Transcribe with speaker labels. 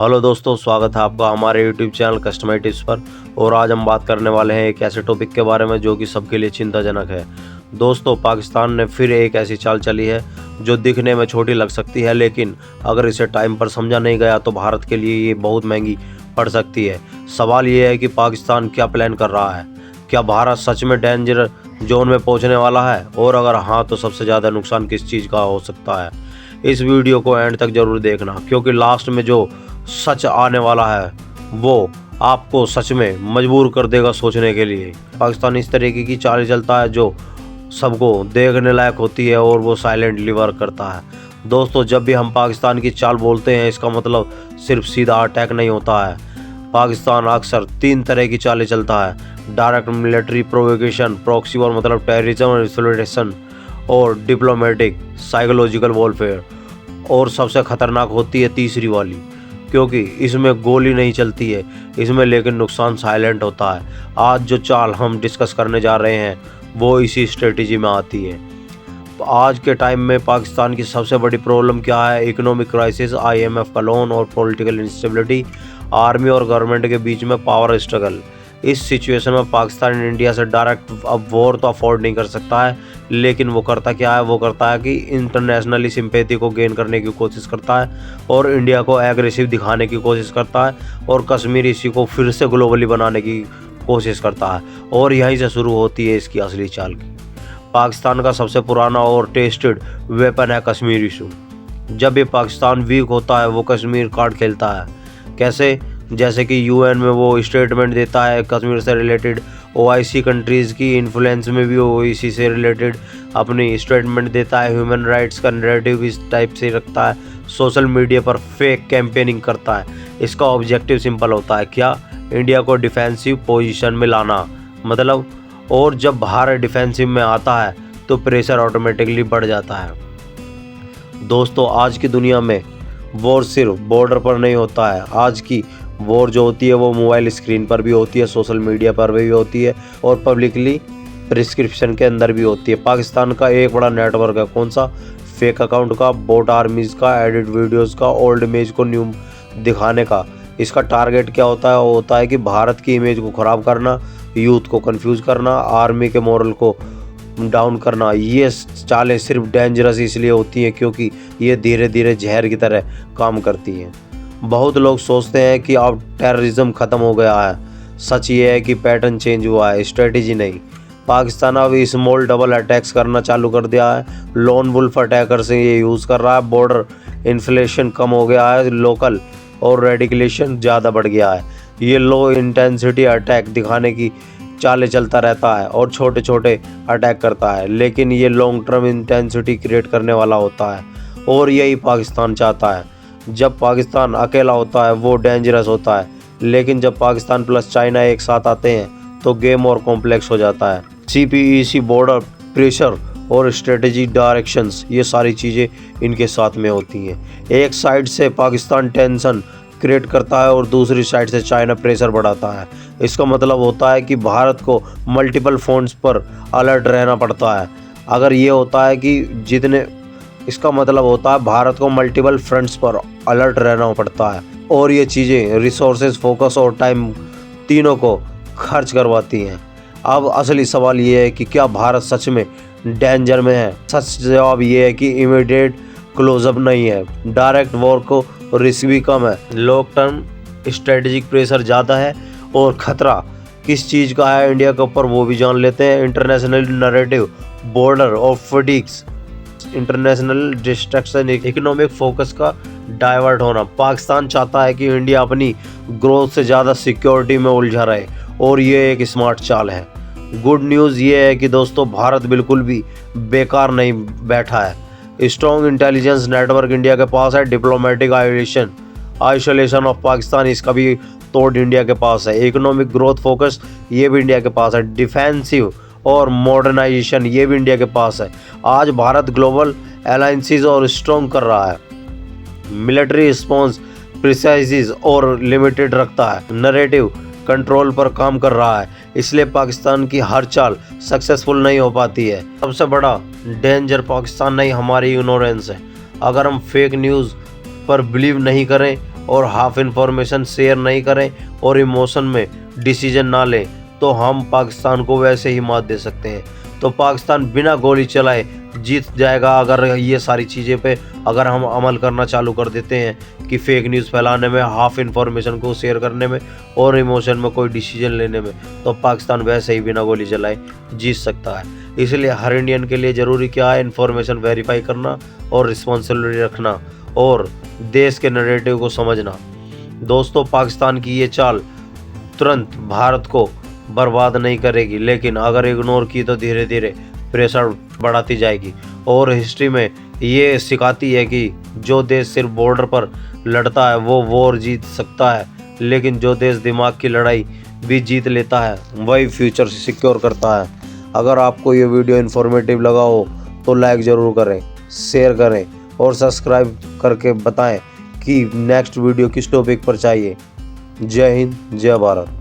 Speaker 1: Hello दोस्तों, स्वागत है आपका हमारे यूट्यूब चैनल कस्टमाइज टिप्स पर। और आज हम बात करने वाले हैं एक ऐसे टॉपिक के बारे में जो कि सबके लिए चिंताजनक है। दोस्तों, पाकिस्तान ने फिर एक ऐसी चाल चली है जो दिखने में छोटी लग सकती है, लेकिन अगर इसे टाइम पर समझा नहीं गया तो भारत के लिए ये बहुत महंगी पड़ सकती है। सवाल ये है कि पाकिस्तान क्या प्लान कर रहा है। क्या भारत सच में डेंजर जोन में पहुंचने वाला है, और अगर हाँ तो सबसे ज़्यादा नुकसान किस चीज़ का हो सकता है। इस वीडियो को एंड तक जरूर देखना, क्योंकि लास्ट में जो सच आने वाला है वो आपको सच में मजबूर कर देगा सोचने के लिए। पाकिस्तान इस तरीके की चाल चलता है जो सबको देखने लायक होती है, और वो साइलेंटली वर्क करता है। दोस्तों, जब भी हम पाकिस्तान की चाल बोलते हैं, इसका मतलब सिर्फ सीधा अटैक नहीं होता है। पाकिस्तान अक्सर 3 तरह की चालें चलता है: direct military provocation, proxy war मतलब टेररिज्म और इंसुलेशन, और डिप्लोमेटिक साइकोलॉजिकल वॉरफेयर। और सबसे खतरनाक होती है तीसरी वाली, क्योंकि इसमें गोली नहीं चलती है इसमें, लेकिन नुकसान साइलेंट होता है। आज जो चाल हम डिस्कस करने जा रहे हैं वो इसी स्ट्रेटजी में आती है। आज के टाइम में पाकिस्तान की सबसे बड़ी प्रॉब्लम क्या है? इकोनॉमिक क्राइसिस, IMF का लोन और पॉलिटिकल इंस्टेबिलिटी, आर्मी और गवर्नमेंट के बीच में पावर स्ट्रगल। इस सिचुएशन में पाकिस्तान इंडिया से डायरेक्ट अब वॉर तो अफोर्ड नहीं कर सकता है, लेकिन वो करता क्या है? वो करता है कि इंटरनेशनली सिंपैथी को गेन करने की कोशिश करता है, और इंडिया को एग्रेसिव दिखाने की कोशिश करता है, और कश्मीर इश्यू को फिर से ग्लोबली बनाने की कोशिश करता है। और यहीं से शुरू होती है इसकी असली चाल की। पाकिस्तान का सबसे पुराना और टेस्टेड वेपन है कश्मीर इशू। जब भी पाकिस्तान वीक होता है वो कश्मीर कार्ड खेलता है। कैसे? जैसे कि UN में वो स्टेटमेंट देता है कश्मीर से रिलेटेड, OIC कंट्रीज़ की इन्फ्लुएंस में भी OIC से रिलेटेड अपनी स्टेटमेंट देता है, ह्यूमन राइट्स का नैरेटिव इस टाइप से रखता है, सोशल मीडिया पर फेक कैंपेनिंग करता है। इसका ऑब्जेक्टिव सिंपल होता है, क्या? इंडिया को डिफेंसिव पोजीशन में लाना, मतलब। और जब भारत डिफेंसिव में आता है तो प्रेशर ऑटोमेटिकली बढ़ जाता है। दोस्तों, आज की दुनिया में वॉर सिर्फ बॉर्डर पर नहीं होता है। आज की वॉर जो होती है वो मोबाइल स्क्रीन पर भी होती है, सोशल मीडिया पर भी होती है, और पब्लिकली प्रिस्क्रिप्शन के अंदर भी होती है। पाकिस्तान का एक बड़ा नेटवर्क है। कौन सा? फेक अकाउंट का, बोट आर्मीज़ का, एडिट वीडियोस का, ओल्ड इमेज को न्यू दिखाने का। इसका टारगेट क्या होता है? वो होता है कि भारत की इमेज को ख़राब करना, यूथ को कंफ्यूज करना, आर्मी के मोरल को डाउन करना। ये चालें सिर्फ डेंजरस इसलिए होती हैं क्योंकि ये धीरे धीरे जहर की तरह काम करती हैं। बहुत लोग सोचते हैं कि अब टेररिज्म ख़त्म हो गया है। सच ये है कि पैटर्न चेंज हुआ है, स्ट्रेटजी नहीं। पाकिस्तान अब स्मॉल डबल अटैक्स करना चालू कर दिया है। लोन वुल्फ अटैकर से ये यूज़ कर रहा है। बॉर्डर इन्फ्लेशन कम हो गया है, लोकल और रेडिकुलेशन ज़्यादा बढ़ गया है। ये लो इंटेंसिटी अटैक दिखाने की चालें चलता रहता है और छोटे छोटे अटैक करता है, लेकिन ये लॉन्ग टर्म इंटेंसिटी क्रिएट करने वाला होता है, और यही पाकिस्तान चाहता है। जब पाकिस्तान अकेला होता है वो डेंजरस होता है, लेकिन जब पाकिस्तान प्लस चाइना एक साथ आते हैं तो गेम और कॉम्प्लेक्स हो जाता है। CPEC, बॉर्डर प्रेशर और स्ट्रेटजी डायरेक्शंस, ये सारी चीज़ें इनके साथ में होती हैं। एक साइड से पाकिस्तान टेंशन क्रिएट करता है और दूसरी साइड से चाइना प्रेशर बढ़ाता है। इसका मतलब होता है कि भारत को मल्टीपल फ्रंट्स पर अलर्ट रहना पड़ता है। अगर ये होता है कि इसका मतलब होता है भारत को मल्टीपल फ्रंट्स पर अलर्ट रहना पड़ता है, और ये चीज़ें रिसोर्सेज, फोकस और टाइम तीनों को खर्च करवाती हैं। अब असली सवाल ये है कि क्या भारत सच में डेंजर में है? सच जवाब ये है कि इमीडिएट क्लोजअप नहीं है। डायरेक्ट वॉर को रिस्क भी कम है, लॉन्ग टर्म स्ट्रेटेजिक प्रेशर ज़्यादा है, और ख़तरा किस चीज़ का है इंडिया के ऊपर वो भी जान लेते हैं। International narrative, border of fatigues, international distraction, economic focus का डाइवर्ट होना। पाकिस्तान चाहता है कि इंडिया अपनी ग्रोथ से ज़्यादा सिक्योरिटी में उलझा रहे, और ये एक स्मार्ट चाल है। गुड न्यूज़ ये है कि दोस्तों, भारत बिल्कुल भी बेकार नहीं बैठा है। स्ट्रॉन्ग इंटेलिजेंस नेटवर्क इंडिया के पास है। डिप्लोमेटिक आइसोलेशन ऑफ पाकिस्तान, इसका भी तोड़ इंडिया के पास है। इकोनॉमिक ग्रोथ फोकस, ये भी इंडिया के पास है। डिफेंसिव और मॉडर्नाइजेशन, ये भी इंडिया के पास है। आज भारत ग्लोबल अलायंसेस और स्ट्रॉन्ग कर रहा है। मिलिट्री रिस्पॉन्स प्रिसाइज और लिमिटेड रखता है। नैरेटिव कंट्रोल पर काम कर रहा है, इसलिए पाकिस्तान की हर चाल सक्सेसफुल नहीं हो पाती है। सबसे बड़ा डेंजर पाकिस्तान नहीं, हमारी इग्नोरेंस है। अगर हम फेक न्यूज़ पर बिलीव नहीं करें और हाफ इन्फॉर्मेशन शेयर नहीं करें और इमोशन में डिसीजन ना लें तो हम पाकिस्तान को वैसे ही मात दे सकते हैं। तो पाकिस्तान बिना गोली चलाए जीत जाएगा अगर ये सारी चीज़ें पे अगर हम अमल करना चालू कर देते हैं कि फेक न्यूज़ फैलाने में, हाफ इन्फॉर्मेशन को शेयर करने में और इमोशन में कोई डिसीजन लेने में, तो पाकिस्तान वैसे ही बिना गोली चलाए जीत सकता है। इसलिए हर इंडियन के लिए ज़रूरी क्या है, इन्फॉर्मेशन वेरीफाई करना और रिस्पॉन्सिबिलिटी रखना और देश के नैरेटिव को समझना। दोस्तों, पाकिस्तान की ये चाल तुरंत भारत को बर्बाद नहीं करेगी, लेकिन अगर इग्नोर की तो धीरे धीरे प्रेशर बढ़ाती जाएगी। और हिस्ट्री में ये सिखाती है कि जो देश सिर्फ बॉर्डर पर लड़ता है वो वॉर जीत सकता है, लेकिन जो देश दिमाग की लड़ाई भी जीत लेता है वही फ्यूचर सिक्योर करता है। अगर आपको ये वीडियो इन्फॉर्मेटिव लगा हो तो लाइक ज़रूर करें, शेयर करें और सब्सक्राइब करके बताएं कि नेक्स्ट वीडियो किस टॉपिक पर चाहिए। जय हिंद, जय भारत।